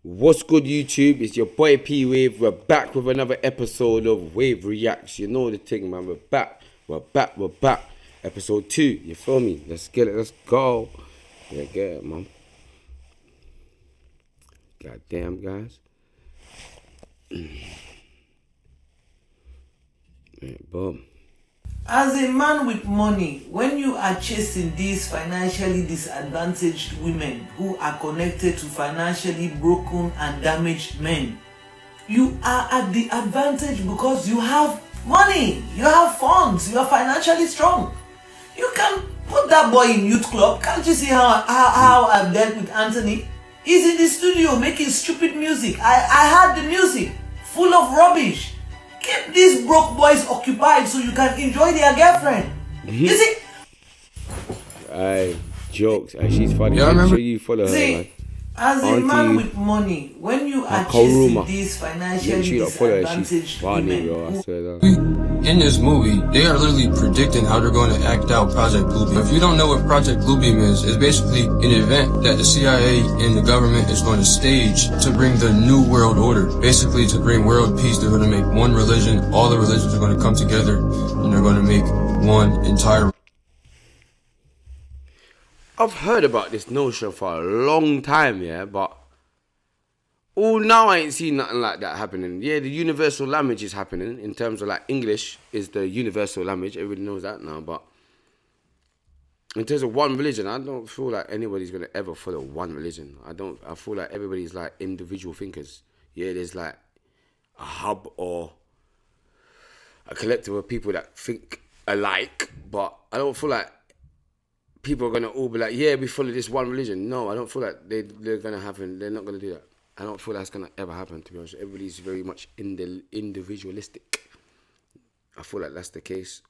What's good, YouTube? It's your boy P Wave. We're back with another episode of Wave Reacts. You know the thing, man. We're back. Episode 2. You feel me? Let's get it. Let's go. Yeah, get it, man. Goddamn, guys. Right, boom. As a man with money, when you are chasing these financially disadvantaged women who are connected to financially broken and damaged men, you are at the advantage because you have money, you have funds, you are financially strong. You can put that boy in youth club. Can't you see how I've dealt with Anthony? He's in the studio making stupid music. I heard the music, full of rubbish. Keep these broke boys occupied so you can enjoy their girlfriend. You see? Aye, jokes. Aye, she's funny. Yeah, make sure you follow her, man. As a man with money, when you are chasing these financially disadvantaged women, bro, I swear that. In this movie, they are literally predicting how they're going to act out Project Bluebeam. If you don't know what Project Bluebeam is, it's basically an event that the CIA and the government is going to stage to bring the new world order. Basically, to bring world peace, they're going to make one religion. All the religions are going to come together, and they're going to make one entire. I've heard about this notion for a long time, yeah, but all now I ain't seen nothing like that happening. Yeah, the universal language is happening in terms of like English is the universal language. Everybody knows that now, but in terms of one religion, I don't feel like anybody's gonna ever follow one religion. I feel like everybody's like individual thinkers. Yeah, there's like a hub or a collective of people that think alike, but I don't feel like people are gonna all be like, yeah, we follow this one religion. No, I don't feel like they're gonna happen. They're not gonna do that. I don't feel that's gonna ever happen, to be honest. Everybody's very much individualistic. I feel like that's the case.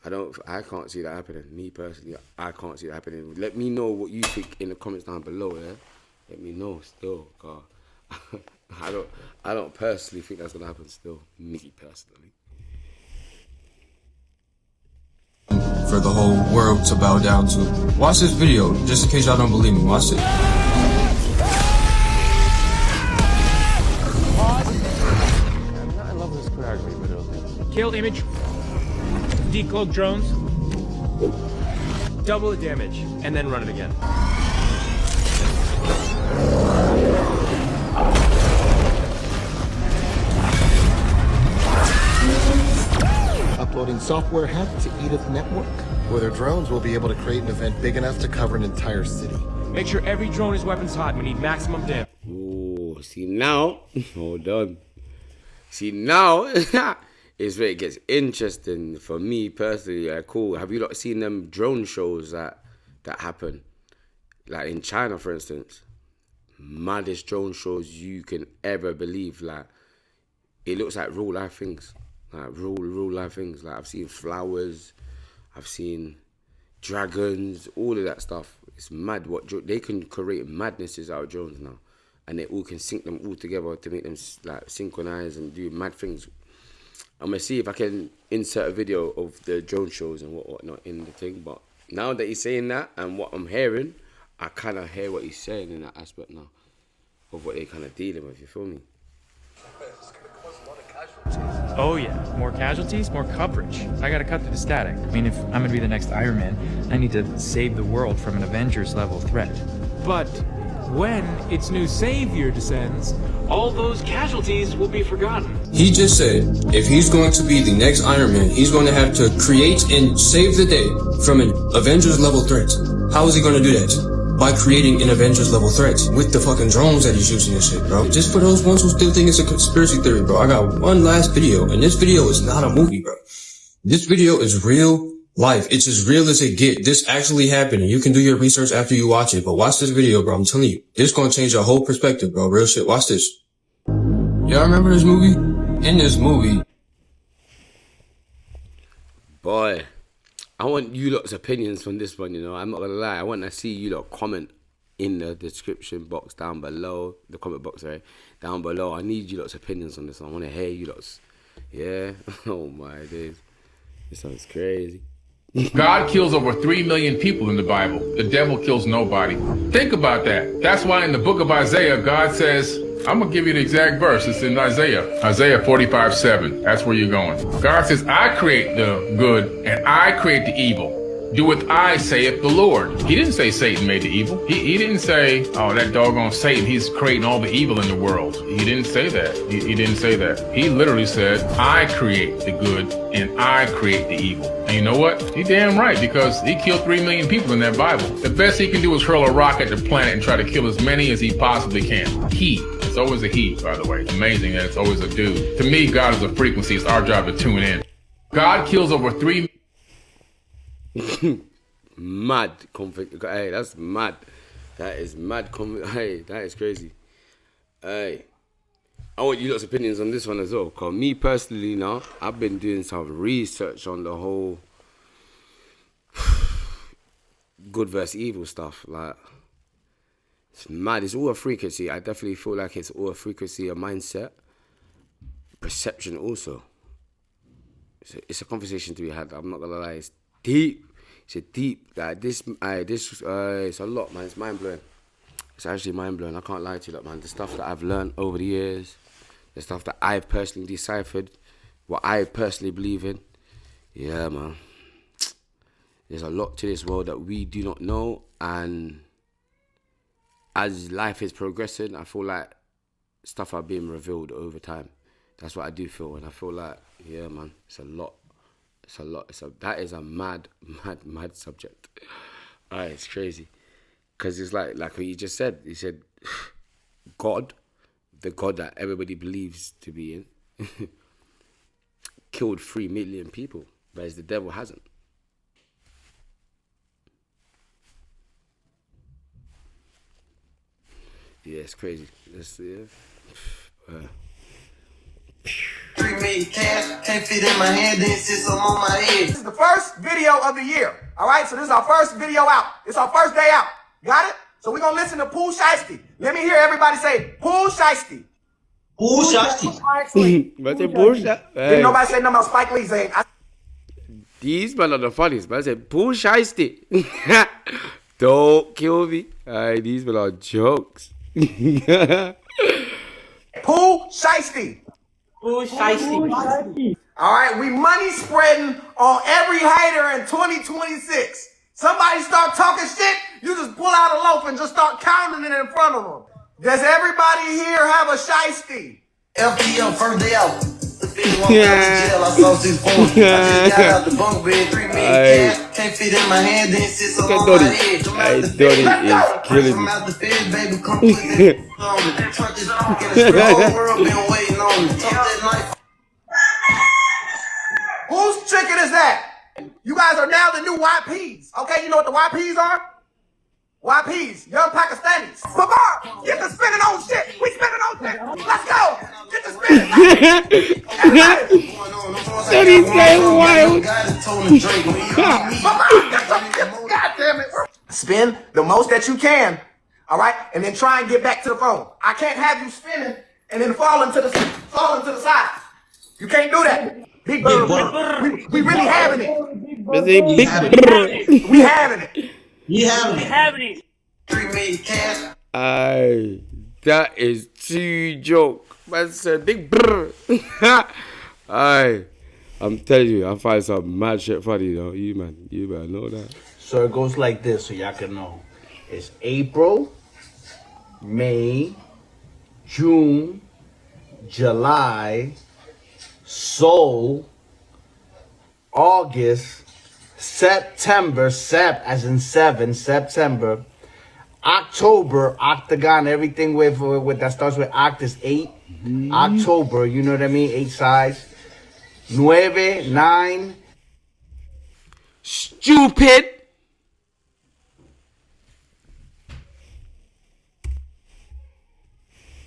I can't see that happening. Me personally, I can't see that happening. Let me know what you think in the comments down below, yeah? Let me know still, God. I don't personally think that's gonna happen still. Me personally. For the whole world to bow down to. Watch this video, just in case y'all don't believe me. Watch it. I love this choreography video. Kill image. Decloak drones. Double the damage, and then run it again. Uploading software hack to Edith Network, where their drones will be able to create an event big enough to cover an entire city. Make sure every drone is weapons hot. We need maximum damage. Ooh, see now, hold on. See now, is where it gets interesting for me personally. Yeah, cool. Have you not seen them drone shows that happen? Like in China, for instance. Maddest drone shows you can ever believe. Like, it looks like real life things. Like real life things. Like I've seen flowers, I've seen dragons, all of that stuff. It's mad what they can create madnesses out of drones now, and they all can sync them all together to make them like synchronize and do mad things. I'm gonna see if I can insert a video of the drone shows and whatnot in the thing. But now that he's saying that and what I'm hearing, I kind of hear what he's saying in that aspect now of what they're kind of dealing with. You feel me? Oh yeah, more casualties, more coverage. I gotta cut through the static. I mean, if I'm gonna be the next Iron Man, I need to save the world from an Avengers level threat. But when its new savior descends, all those casualties will be forgotten. He just said, if he's going to be the next Iron Man, he's going to have to create and save the day from an Avengers level threat. How is he going to do that? By creating an Avengers level threat with the fucking drones that he's using and shit, bro. Just for those ones who still think it's a conspiracy theory, bro. I got one last video, and this video is not a movie, bro. This video is real life. It's as real as it get. This actually happened, and you can do your research after you watch it. But watch this video, bro. I'm telling you, this gonna change your whole perspective, bro. Real shit. Watch this. Y'all remember this movie? In this movie, Boy, I want you lot's opinions from this one, you know. I'm not gonna lie. I want to see you lot comment in the description box down below. The comment box, sorry. Down below. I need you lot's opinions on this one. I want to hear you lot's. Yeah. Oh my days. This sounds crazy. God kills over 3 million people in the Bible. The devil kills nobody. Think about that. That's why in the book of Isaiah, God says, I'm going to give you the exact verse. It's in Isaiah 45:7. That's where you're going. God says, I create the good and I create the evil. Doeth I, saith the Lord. He didn't say Satan made the evil. He didn't say, oh, that doggone Satan, he's creating all the evil in the world. He didn't say that. He didn't say that. He literally said, I create the good and I create the evil. And you know what? He damn right, because he killed 3 million people in that Bible. The best he can do is hurl a rock at the planet and try to kill as many as he possibly can. He. It's always a he, by the way. It's amazing that it's always a dude. To me, God is a frequency. It's our job to tune in. God kills over 3 Mad conflict. Hey, that's mad. That is mad. Hey, that is crazy. Hey, I want you lot's opinions on this one as well. Because me personally, now, I've been doing some research on the whole good versus evil stuff. Like, it's mad. It's all a frequency. I definitely feel like it's all a frequency, a mindset, perception also. It's a conversation to be had. I'm not gonna lie. It's deep. It's a deep. Like it's a lot, man. It's mind blowing. It's actually mind blowing. I can't lie to you, lot, man. The stuff that I've learned over the years, the stuff that I've personally deciphered, what I personally believe in. Yeah, man. There's a lot to this world that we do not know, and as life is progressing, I feel like stuff are being revealed over time. That's what I do feel, and I feel like, yeah, man, it's a lot. It's a lot. That is a mad subject. Alright, it's crazy. Because it's like what you just said. You said, God, the God that everybody believes to be in, killed 3 million people, whereas the devil hasn't. Yeah, it's crazy. Yeah. 3 million cash, can't fit in my hand, then sit some on my head. This is the first video of the year. Alright, so this is our first video out. It's our first day out. Got it? So we're gonna listen to Pooh Shiesty. Let me hear everybody say Pooh Shiesty. Pooh Shiesty. But the bullshit. Didn't nobody say nothing about Spike Lee saying These men are the funniest, man. I said, Pooh Shiesty. Don't kill me. Aye, these men are jokes. Pooh Shiesty. Pooh Shiesty. Alright, we money spreading on every hater in 2026. Somebody start talking shit, you just pull out a loaf and just start counting it in front of them. Does everybody here have a shiesty? FTL, first day out. Jail, I saw 6 points. I just got out the bunk bed, 3 million cash, can't fit in my hand, then sit some on my head. Dotty is killing me. Out the fed, baby, come put it on me. Trunk is on the whole world been waiting on me. Talk that knife. Whose chicken is that? You guys are now the new YPs. Okay, you know what the YPs are? YPs, young Pakistanis. Babar, get the spinning on shit. We spinning on shit. Let's go. Get the spinning. That is getting wild. God damn it. Spin the most that you can. All right, and then try and get back to the phone. I can't have you spinning and then fall into the side. You can't do that. Big brr. We really having it. Big brr. We having it. We having it. 3 million cash. Aye, that is too joke. That's a big brr. Aye, I'm telling you, I find some mad shit funny though. You better know that. So it goes like this, so y'all can know. It's April, May, June, July, August, September, Sep as in 7, September, October, Octagon, everything with that starts with Oct is 8. October, you know what I mean? 8 sides. 9, 9. Stupid.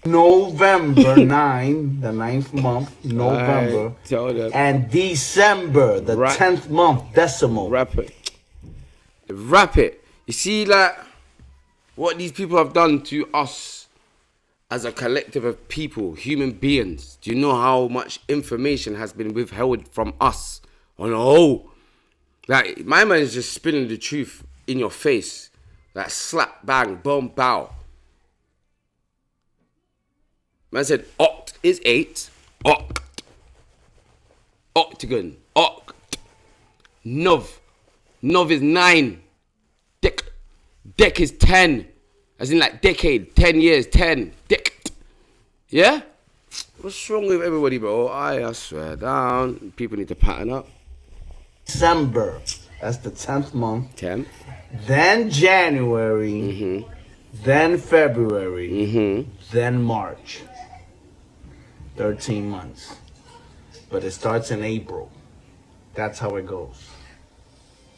November 9, the 9th month, November, and December, the 10th month, decimal. Rap it. You see, like, what these people have done to us as a collective of people, human beings. Do you know how much information has been withheld from us on a whole? Like, my man is just spinning the truth in your face. Like, slap, bang, boom, bow. Man said, oct is 8. Oct. Octagon. Oct. Nov. Nov is 9. Dec is 10. As in, like, decade. 10 years. 10. Dec. Yeah? What's wrong with everybody, bro? I swear down. People need to pattern up. December. That's the 10th month. 10. Then January. Then February. Then March. 13 months. But it starts in April. That's how it goes.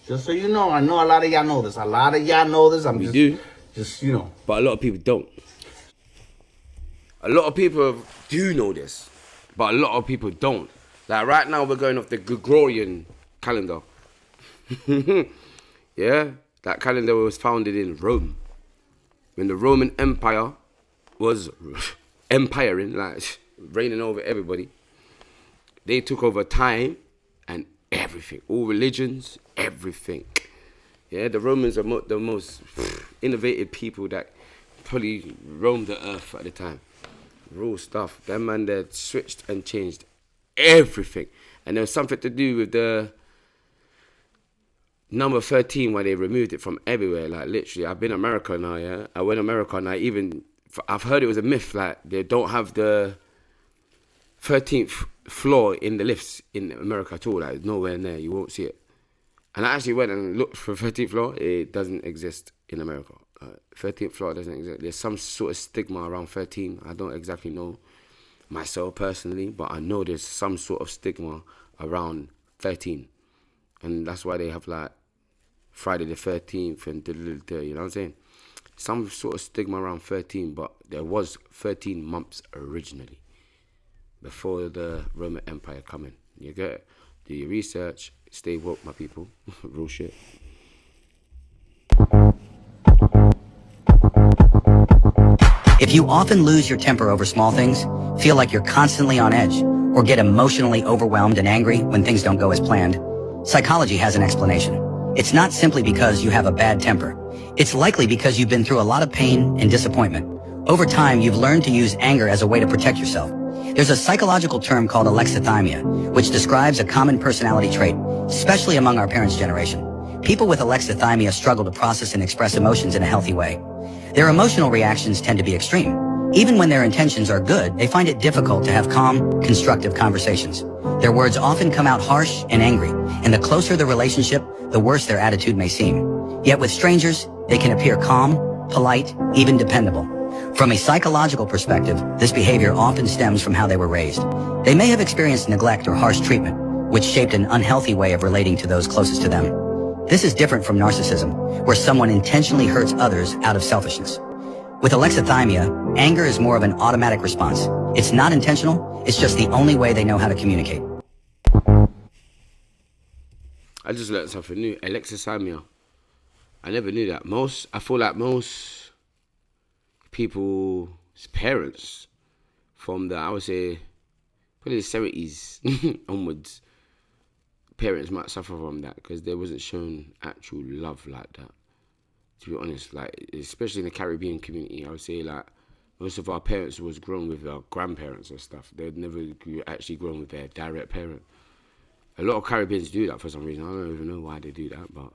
Just so you know, I know a lot of y'all know this. We do. Just, you know. But a lot of people don't. A lot of people do know this. But a lot of people don't. Like right now we're going off the Gregorian calendar. Yeah? That calendar was founded in Rome. When the Roman Empire was empiring, like reigning over everybody. They took over time and everything. All religions, everything. Yeah, the Romans are the most innovative people that probably roamed the earth at the time. Raw stuff. Them man, they switched and changed everything. And there was something to do with the number 13 where they removed it from everywhere. Like literally, I've been to America now, yeah? I went to America and I've heard it was a myth, like they don't have the 13th floor in the lifts in America at all. Like it's nowhere near, you won't see it. And I actually went and looked for 13th floor. It doesn't exist in America. 13th floor doesn't exist. There's some sort of stigma around 13. I don't exactly know myself personally, but I know there's some sort of stigma around 13. And that's why they have like Friday the 13th and you know what I'm saying? Some sort of stigma around 13, but there was 13 months originally before the Roman Empire coming. You get it? Do your research. Stay woke, my people. Real shit. If you often lose your temper over small things, feel like you're constantly on edge, or get emotionally overwhelmed and angry when things don't go as planned, psychology has an explanation. It's not simply because you have a bad temper. It's likely because you've been through a lot of pain and disappointment. Over time, you've learned to use anger as a way to protect yourself. There's a psychological term called alexithymia, which describes a common personality trait, especially among our parents' generation. People with alexithymia struggle to process and express emotions in a healthy way. Their emotional reactions tend to be extreme. Even when their intentions are good, they find it difficult to have calm, constructive conversations. Their words often come out harsh and angry, and the closer the relationship, the worse their attitude may seem. Yet with strangers, they can appear calm, polite, even dependable. From a psychological perspective, this behavior often stems from how they were raised. They may have experienced neglect or harsh treatment, which shaped an unhealthy way of relating to those closest to them. This is different from narcissism, where someone intentionally hurts others out of selfishness. With alexithymia, anger is more of an automatic response. It's not intentional, it's just the only way they know how to communicate. I just learned something new. Alexithymia. I never knew that. I feel like most people's parents from I would say, probably the 70s onwards, parents might suffer from that because they wasn't shown actual love like that. To be honest, like especially in the Caribbean community, I would say like most of our parents was grown with our grandparents and stuff. They'd never actually grown with their direct parent. A lot of Caribbeans do that for some reason. I don't even know why they do that, but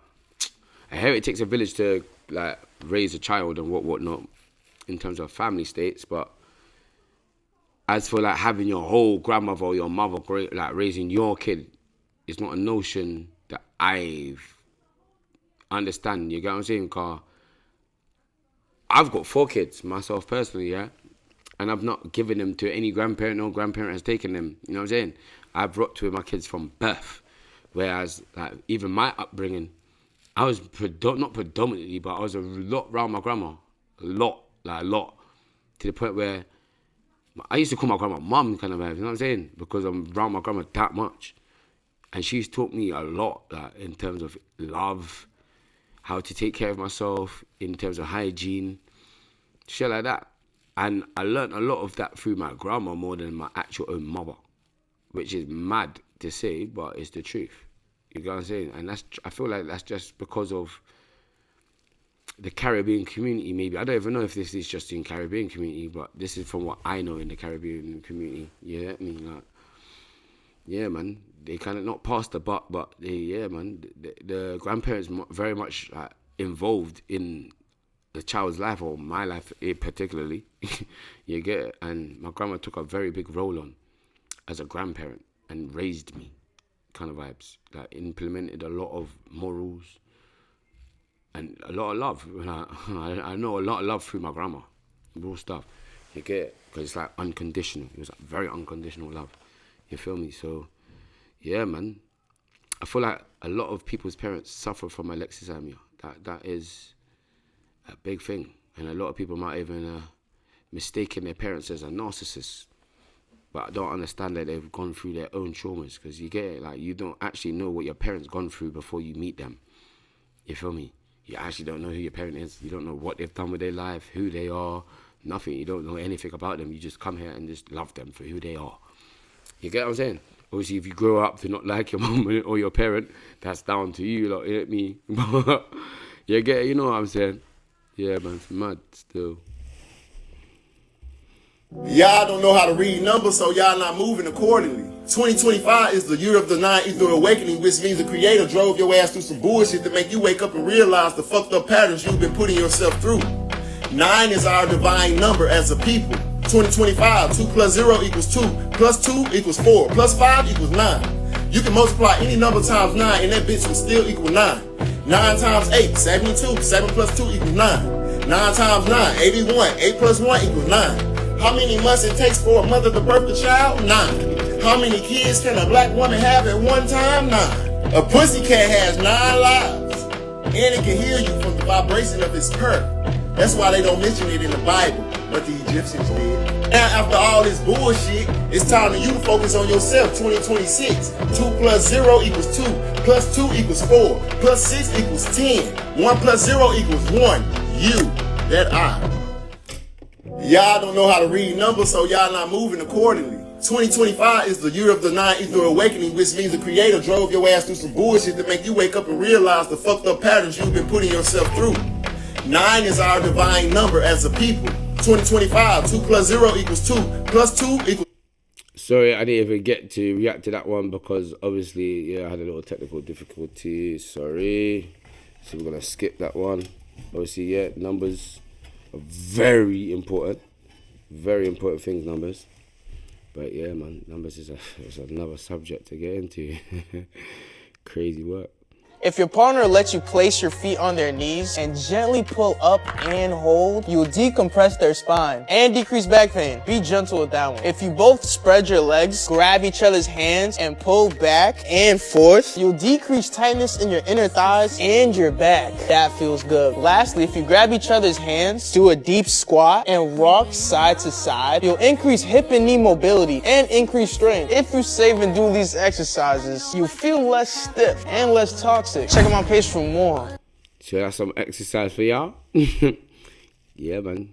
I hear it takes a village to like raise a child and whatnot in terms of family states. But as for like having your whole grandmother or your mother like raising your kid, it's not a notion that I've understand. You get what I'm saying? Cause I've got 4 kids myself personally, yeah, and I've not given them to any grandparent. No grandparent has taken them. You know what I'm saying? I've rocked with my kids from birth, whereas like even my upbringing, I was not predominantly, but I was a lot around my grandma, a lot, to the point where I used to call my grandma mum kind of vibe. You know what I'm saying? Because I'm around my grandma that much, and she's taught me a lot, like in terms of love, how to take care of myself, in terms of hygiene, shit like that. And I learned a lot of that through my grandma more than my actual own mother, which is mad to say, but it's the truth. You get what I'm saying? And I feel like that's just because of the Caribbean community, maybe. I don't even know if this is just in Caribbean community, but this is from what I know in the Caribbean community. Yeah, I mean, like, yeah, man, they kind of not past the buck, but the grandparents very much like, involved in the child's life, or my life particularly. You get it? And my grandma took a very big role on as a grandparent and raised me, kind of vibes. Like, implemented a lot of morals and a lot of love. Like, I know a lot of love through my grandma, real stuff. You get it? Because it's like unconditional. It was like very unconditional love. You feel me? So, yeah, man. I feel like a lot of people's parents suffer from alexithymia. That is a big thing. And a lot of people might even mistaken their parents as a narcissist. But I don't understand that they've gone through their own traumas. Because you get it? Like, you don't actually know what your parents gone through before you meet them. You feel me? You actually don't know who your parent is. You don't know what they've done with their life, who they are, nothing. You don't know anything about them. You just come here and just love them for who they are. You get what I'm saying? Obviously, if you grow up to not like your mum or your parent, that's down to you, like, you get me? You know what I'm saying? Yeah, man, it's mad still. Y'all don't know how to read numbers, so y'all not moving accordingly. 2025 is the year of the 9 ether awakening, which means the creator drove your ass through some bullshit to make you wake up and realize the fucked up patterns you've been putting yourself through. 9 is our divine number as a people. 2025, 2 plus 0 equals 2, plus 2 equals 4, plus 5 equals 9. You can multiply any number times 9 and that bitch will still equal 9. 9 times 8, 72, 7 plus 2 equals 9. 9 times 9, 81, 8 plus 1 equals 9. How many months it takes for a mother to birth a child? 9. How many kids can a black woman have at one time? 9. A pussycat has 9 lives, and it can hear you from the vibration of its purr. That's why they don't mention it in the Bible, but the Egyptians did. Now, after all this bullshit, it's time for you to focus on yourself. 2026, 2 plus 0 equals 2, plus 2 equals 4, plus 6 equals 10, 1 plus 0 equals 1. You, that I. Y'all don't know how to read numbers, so y'all not moving accordingly. 2025 is the year of the 9 ether awakening, which means the creator drove your ass through some bullshit to make you wake up and realize the fucked up patterns you've been putting yourself through. 9 is our divine number as a people. 2025, 2 plus 0 equals 2, plus 2 equals... Sorry, I didn't even get to react to that one because obviously, I had a little technical difficulty. Sorry. So we're going to skip that one. Obviously, numbers are very important. Very important things, numbers. But yeah, man, numbers is another subject to get into. Crazy work. If your partner lets you place your feet on their knees and gently pull up and hold, you will decompress their spine and decrease back pain. Be gentle with that one. If you both spread your legs, grab each other's hands, and pull back and forth, you'll decrease tightness in your inner thighs and your back. That feels good. Lastly, if you grab each other's hands, do a deep squat, and rock side to side, you'll increase hip and knee mobility and increase strength. If you save and do these exercises, you'll feel less stiff and less toxic. Check out my page for more. So that's some exercise for y'all. Yeah, man.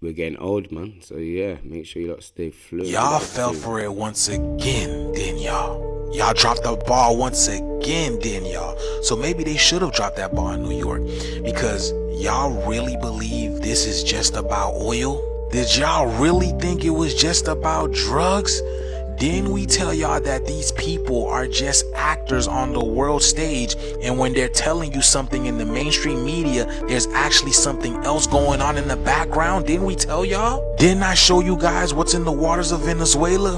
We're getting old, man. So yeah, make sure you lot stay fluid. Y'all fell for it once again, didn't y'all? Y'all dropped the ball once again, didn't y'all? So maybe they should have dropped that ball in New York. Because y'all really believe this is just about oil? Did y'all really think it was just about drugs? Didn't we tell y'all that these people are just actors on the world stage, and when they're telling you something in the mainstream media, there's actually something else going on in the background? Didn't we tell y'all? Didn't I show you guys what's in the waters of Venezuela?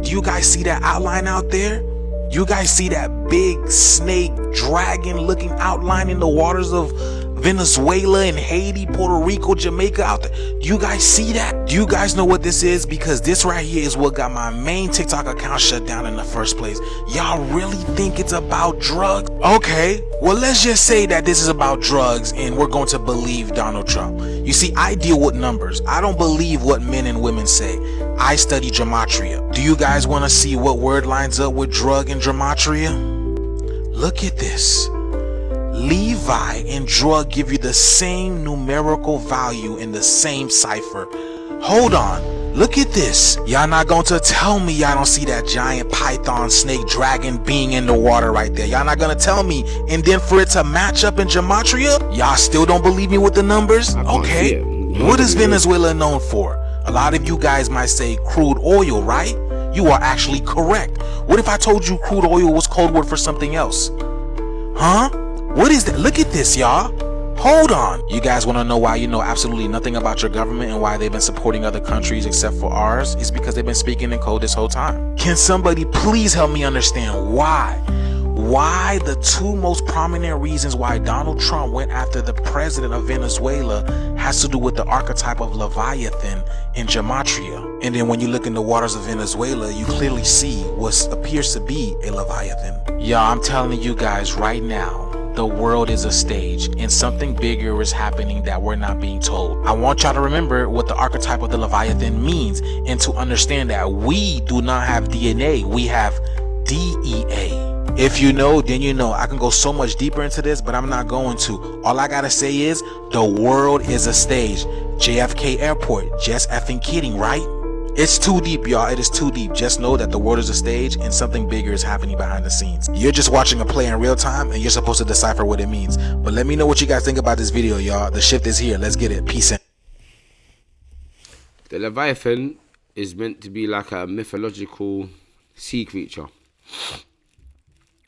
Do you guys see that outline out there? You guys see that big snake dragon looking outline in the waters of Venezuela and Haiti, Puerto Rico, Jamaica out there? Do you guys see that? Do you guys know what this is? Because this right here is what got my main TikTok account shut down in the first place. Y'all really think it's about drugs? Okay, well, let's just say that this is about drugs and we're going to believe Donald Trump. You see, I deal with numbers. I don't believe what men and women say. I study gematria. Do you guys want to see what word lines up with drug and gematria? Look at this. Levi and drug give you the same numerical value in the same cipher. Hold on, Look at this. Y'all not going to tell me y'all don't see that giant python, snake, dragon being in the water right there. Y'all not going to tell me. And then for it to match up in gematria, y'all still don't believe me with the numbers? Okay. What is Venezuela known for? A lot of you guys might say crude oil, right? You are actually correct. What if I told you crude oil was code word for something else? Huh? What is that? Look at this, y'all. Hold on. You guys want to know why you know absolutely nothing about your government and why they've been supporting other countries except for ours? It's because they've been speaking in code this whole time. Can somebody please help me understand why? Why the two most prominent reasons why Donald Trump went after the president of Venezuela has to do with the archetype of Leviathan in gematria. And then when you look in the waters of Venezuela, you clearly see what appears to be a Leviathan. Y'all, I'm telling you guys right now, the world is a stage and something bigger is happening that we're not being told. I want y'all to remember what the archetype of the Leviathan means and to understand that we do not have DNA, we have DEA. If you know, then you know. I can go so much deeper into this, but I'm not going to. All I gotta say is the world is a stage. JFK Airport, just effing kidding, right? It's too deep, y'all. It is too deep. Just know that the world is a stage and something bigger is happening behind the scenes. You're just watching a play in real time and you're supposed to decipher what it means. But let me know what you guys think about this video, y'all. The shift is here. Let's get it. Peace in. The Leviathan is meant to be like a mythological sea creature.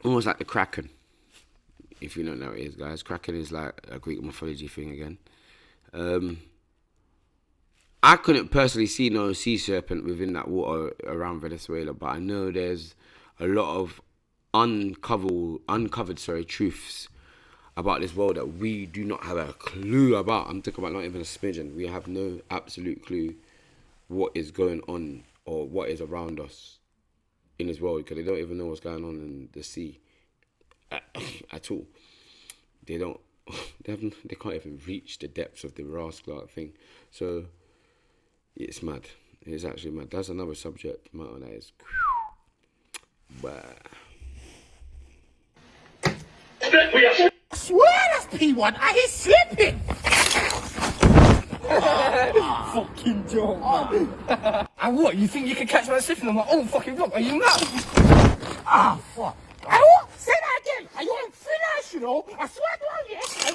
Almost like the Kraken. If you don't know what it is, guys. Kraken is like a Greek mythology thing again. I couldn't personally see no sea serpent within that water around Venezuela, but I know there's a lot of uncovered truths about this world that we do not have a clue about. I'm talking about not even a smidgen. We have no absolute clue what is going on or what is around us in this world, because they don't even know what's going on in the sea at all. They can't even reach the depths of the rascal thing. So it's mad. It's actually mad. That's another subject matter that is. I swear that's P1. I hear slipping. Fucking joke, man. And what? You think you can catch me slipping on my own fucking vlog? Are you mad? Ah, fuck. And what? Say that again. Are you on thin ice, you know? I swear to God, yes.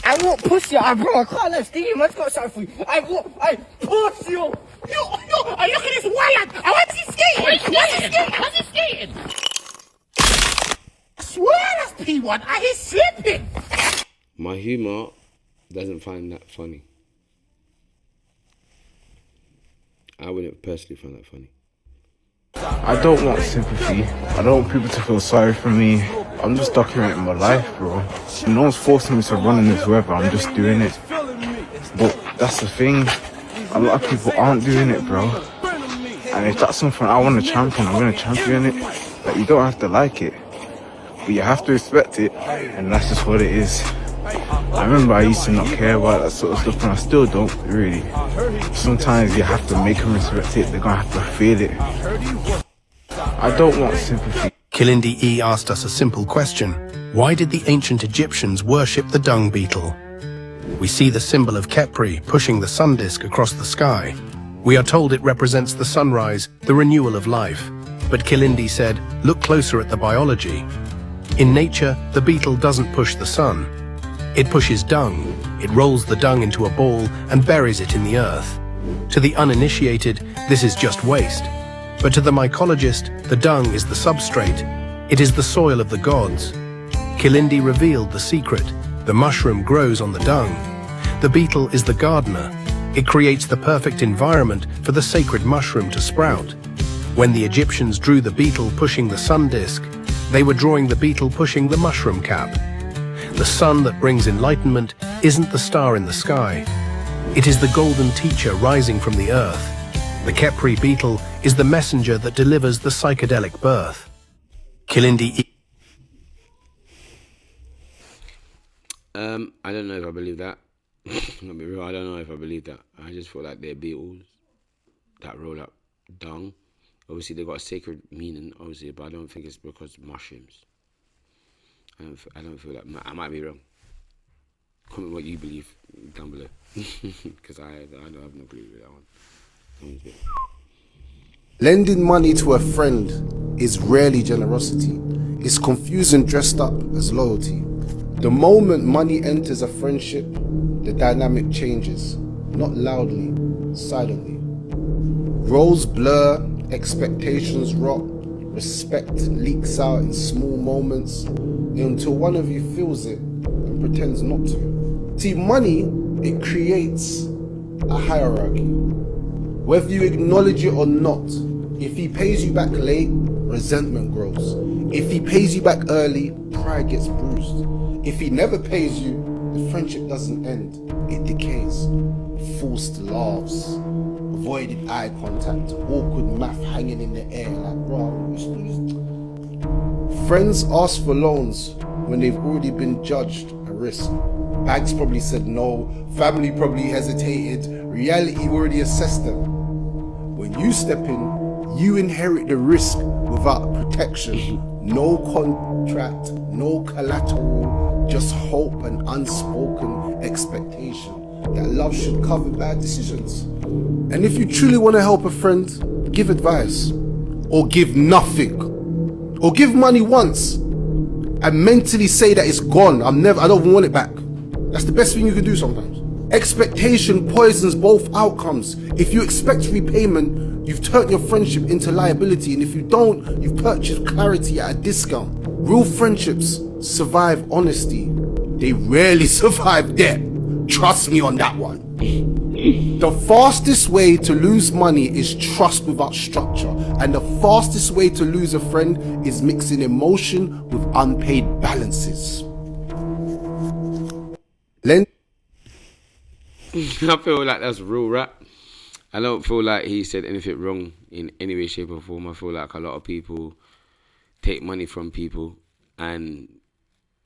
And what, pussy? I bro, I can't let Stevie man's got something for you. I what? I pussy. Yo, I look at this wild. I want to skating. What's he skating? I swear that's P1. I hear slipping. My humour doesn't find that funny. I wouldn't personally find that funny. I don't want sympathy. I don't want people to feel sorry for me. I'm just documenting my life, bro. No one's forcing me to run in this weather. I'm just doing it. But that's the thing. A lot of people aren't doing it, bro. And if that's something I want to champion, I'm going to champion it. Like, you don't have to like it, but you have to respect it. And that's just what it is. I remember I used to not care about that sort of stuff, and I still don't, really. Sometimes you have to make them respect it. They're going to have to feel it. I don't want sympathy. Kilindi E asked us a simple question. Why did the ancient Egyptians worship the dung beetle? We see the symbol of Khepri pushing the sun disk across the sky. We are told it represents the sunrise, the renewal of life. But Kilindi said, look closer at the biology. In nature, the beetle doesn't push the sun. It pushes dung. It rolls the dung into a ball and buries it in the earth. To the uninitiated, this is just waste. But to the mycologist, the dung is the substrate. It is the soil of the gods. Kilindi revealed the secret. The mushroom grows on the dung. The beetle is the gardener. It creates the perfect environment for the sacred mushroom to sprout. When the Egyptians drew the beetle pushing the sun disk, they were drawing the beetle pushing the mushroom cap. The sun that brings enlightenment isn't the star in the sky. It is the golden teacher rising from the earth. The Khepri beetle is the messenger that delivers the psychedelic birth. Kilindi E. I don't know if I believe that. I'll be real, I don't know if I believe that. I just feel like they're beetles that roll up dung. Obviously, they got a sacred meaning, obviously, but I don't think it's because of mushrooms. I don't feel that. I might be wrong. Comment what you believe down below, because I don't have no clue with that one. Lending money to a friend is rarely generosity. It's confused and dressed up as loyalty. The moment money enters a friendship, the dynamic changes, not loudly, silently. Roles blur, expectations rot, respect leaks out in small moments until one of you feels it and pretends not to. See, money, it creates a hierarchy. Whether you acknowledge it or not, if he pays you back late, resentment grows. If he pays you back early, pride gets bruised. If he never pays you, the friendship doesn't end, it decays. Forced laughs, avoided eye contact, awkward math hanging in the air like, bro. Friends ask for loans when they've already been judged a risk. Banks probably said no, family probably hesitated, reality already assessed them. When you step in, you inherit the risk without protection. No contract, no collateral, just hope and unspoken expectation that love should cover bad decisions. And if you truly want to help a friend, give advice, or give nothing, or give money once and mentally say that it's gone, I don't want it back. That's the best thing you can do sometimes. Expectation poisons both outcomes. If you expect repayment, you've turned your friendship into liability, and if you don't, you've purchased clarity at a discount. Real friendships survive honesty. They rarely survive debt. Trust me on that one. The fastest way to lose money is trust without structure, and the fastest way to lose a friend is mixing emotion with unpaid balances. I feel like that's real rap. I don't feel like he said anything wrong in any way, shape or form. I feel like a lot of people take money from people and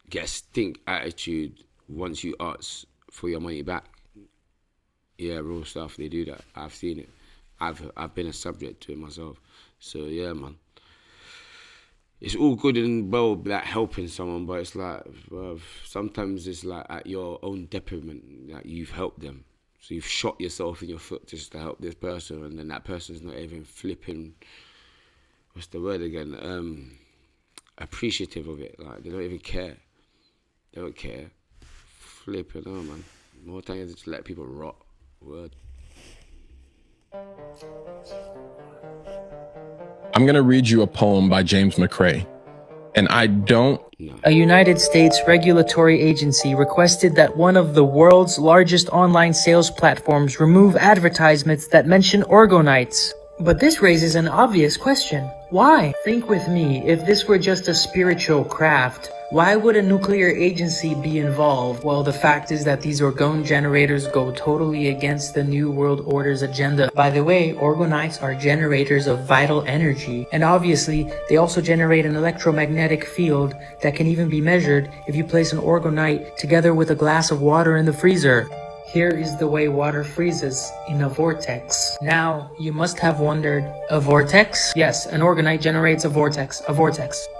get a stink attitude once you ask for your money back. Yeah, real stuff. They do that. I've seen it. I've been a subject to it myself. So yeah, man. It's all good and well, like helping someone, but it's like sometimes it's like at your own detriment. Like you've helped them, so you've shot yourself in your foot just to help this person, and then that person's not even flipping. What's the word again? Appreciative of it. Like they don't even care. They don't care. Flipping, oh man. More times just let people rot. Word. I'm going to read you a poem by James McCrae. And I don't... A United States regulatory agency requested that one of the world's largest online sales platforms remove advertisements that mention orgonites. But this raises an obvious question. Why? Think with me, if this were just a spiritual craft, why would a nuclear agency be involved? Well, the fact is that these orgone generators go totally against the New World Order's agenda. By the way, orgonites are generators of vital energy, and obviously, they also generate an electromagnetic field that can even be measured if you place an orgonite together with a glass of water in the freezer. Here is the way water freezes, in a vortex. Now, you must have wondered, a vortex? Yes, an orgonite generates a vortex.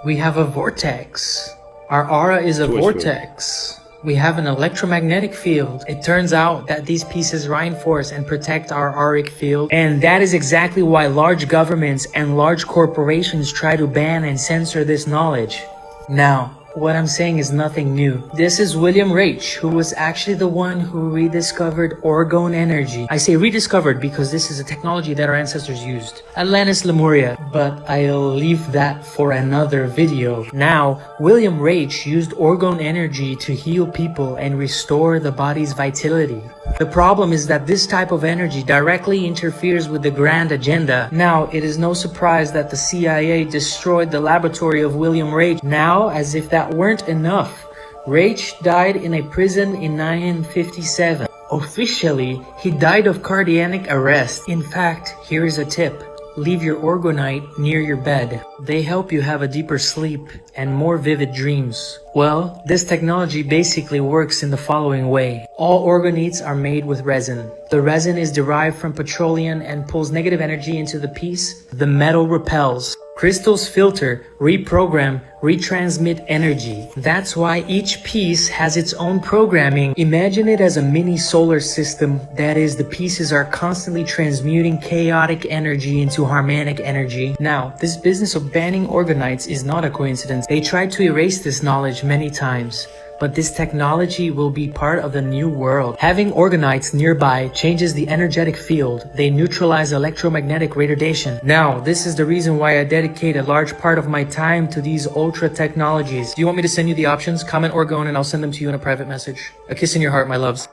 We have a vortex. Our aura is a vortex. We have an electromagnetic field. It turns out that these pieces reinforce and protect our auric field, and that is exactly why large governments and large corporations try to ban and censor this knowledge. Now, what I'm saying is nothing new. This is William Reich, who was actually the one who rediscovered orgone energy. I say rediscovered because this is a technology that our ancestors used. Atlantis Lemuria, but I'll leave that for another video. Now, William Reich used orgone energy to heal people and restore the body's vitality. The problem is that this type of energy directly interferes with the grand agenda. Now, it is no surprise that the CIA destroyed the laboratory of William Reich. Now, as if that weren't enough, Reich died in a prison in 1957. Officially, he died of cardiac arrest. In fact, here is a tip. Leave your orgonite near your bed. They help you have a deeper sleep and more vivid dreams. Well, this technology basically works in the following way. All orgonites are made with resin. The resin is derived from petroleum and pulls negative energy into the piece. The metal repels. Crystals filter, reprogram, retransmit energy. That's why each piece has its own programming. Imagine it as a mini solar system. That is, the pieces are constantly transmuting chaotic energy into harmonic energy. Now, this business of banning orgonites is not a coincidence. They tried to erase this knowledge many times. But this technology will be part of the new world. Having orgonites nearby changes the energetic field. They neutralize electromagnetic radiation. Now, this is the reason why I dedicate a large part of my time to these ultra technologies. Do you want me to send you the options? Comment Orgone and I'll send them to you in a private message. A kiss in your heart, my loves.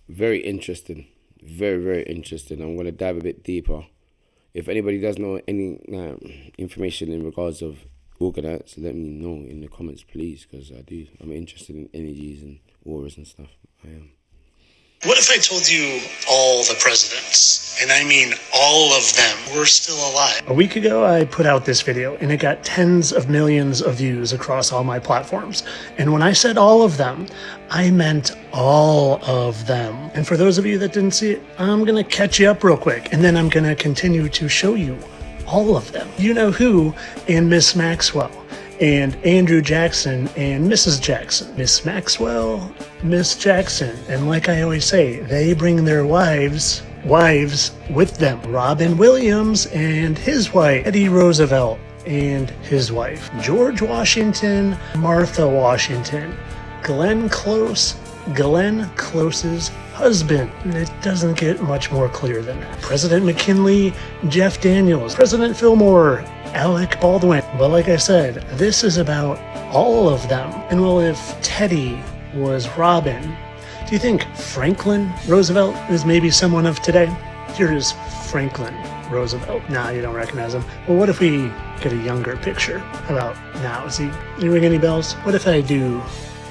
Very interesting. Very, very interesting. I'm going to dive a bit deeper. If anybody does know any information in regards of orgonites, let me know in the comments, please, because I'm interested in energies and auras and stuff. I am. What if I told you all the presidents, and I mean all of them, were still alive? A week ago, I put out this video, and it got tens of millions of views across all my platforms. And when I said all of them, I meant all of them. And for those of you that didn't see it, I'm going to catch you up real quick, and then I'm going to continue to show you all of them. You Know Who and Miss Maxwell, and Andrew Jackson and Mrs. Jackson. Miss Maxwell, Miss Jackson. And like I always say, they bring their wives with them. Robin Williams and his wife. Teddy Roosevelt and his wife. George Washington, Martha Washington. Glenn Close's husband. And it doesn't get much more clear than that. President McKinley, Jeff Daniels, President Fillmore, Alec Baldwin. But like I said, this is about all of them. And well, if Teddy was Robin, do you think Franklin Roosevelt is maybe someone of today? Here is Franklin Roosevelt. Nah, you don't recognize him. Well, what if we get a younger picture? How about now? Does he ring any bells? What if I do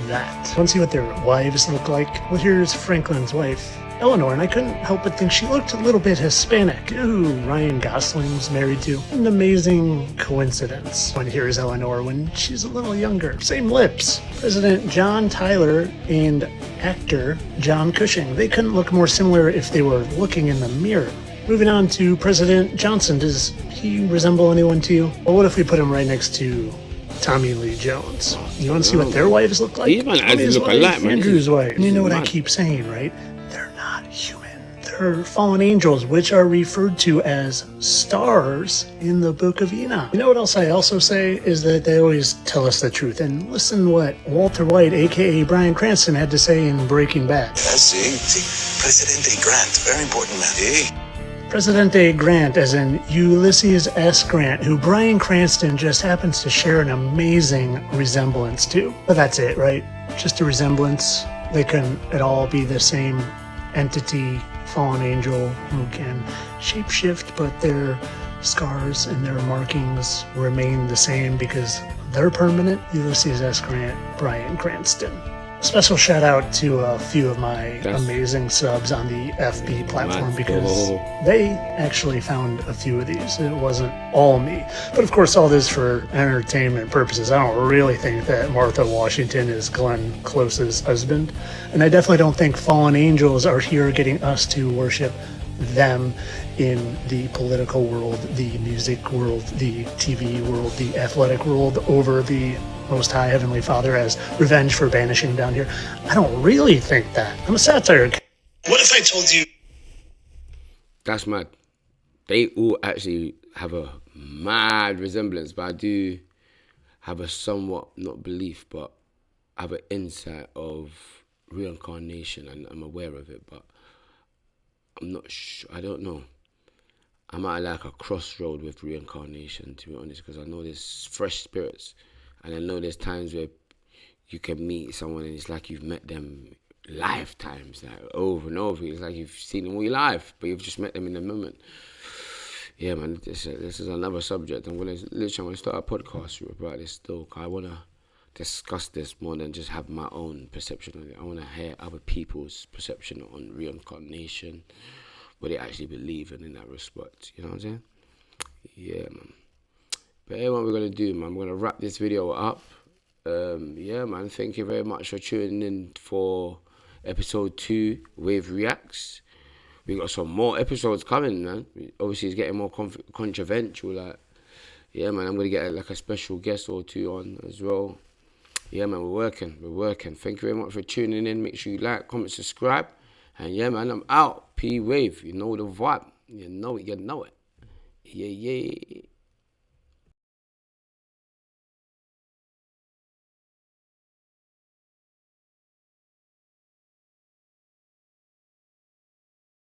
that? Want to see what their wives look like? Well, here's Franklin's wife, Eleanor, and I couldn't help but think she looked a little bit Hispanic. Who Ryan Gosling's married to. An amazing coincidence. And here's Eleanor when she's a little younger. Same lips. President John Tyler and actor John Cushing. They couldn't look more similar if they were looking in the mirror. Moving on to President Johnson. Does he resemble anyone to you? Well, what if we put him right next to Tommy Lee Jones? You want to see what their wives look like? These men actually look alike, man. Andrew's wife. And you know what I keep saying, right? They're not human. They're fallen angels, which are referred to as stars in the Book of Enoch. You know what else I also say is that they always tell us the truth. And listen what Walter White, aka Bryan Cranston, had to say in Breaking Bad. See, Presidente Grant, very important man. Hey. Presidente Grant, as in Ulysses S. Grant, who Bryan Cranston just happens to share an amazing resemblance to. But that's it, right? Just a resemblance. They couldn't at all be the same entity, fallen angel, who can shapeshift, but their scars and their markings remain the same because they're permanent. Ulysses S. Grant, Bryan Cranston. Special shout out to a few of my amazing subs on the FB platform because they actually found a few of these. It wasn't all me. But of course, all this for entertainment purposes. I don't really think that Martha Washington is Glenn Close's husband. And I definitely don't think fallen angels are here getting us to worship them in the political world, the music world, the TV world, the athletic world over the Most High Heavenly Father as revenge for banishing down here. I don't really think that. I'm a satire. What if I told you? That's mad. They all actually have a mad resemblance, but I do have a somewhat, not belief, but I have an insight of reincarnation, and I'm aware of it, but I'm not sure. I don't know. I'm at like a crossroad with reincarnation, to be honest, because I know there's fresh spirits. And I know there's times where you can meet someone and it's like you've met them lifetimes, like over and over. It's like you've seen them all your life, but you've just met them in the moment. Yeah, man, this is another subject. I'm gonna start a podcast about this still. I wanna discuss this more than just have my own perception on it. I wanna hear other people's perception on reincarnation, what they actually believe in that respect. You know what I'm saying? Yeah, man. But hey, what we're going to do, man, I'm going to wrap this video up. Yeah, man, thank you very much for tuning in for episode 2, Wave Reacts. we got some more episodes coming, man. Obviously, it's getting more controversial. Like, yeah, man, I'm gonna get like a special guest or two on as well. Yeah, man, we're working. Thank you very much for tuning in. Make sure you like, comment, subscribe, and yeah, man, I'm out. P Wave, you know the vibe. You know it. Yeah.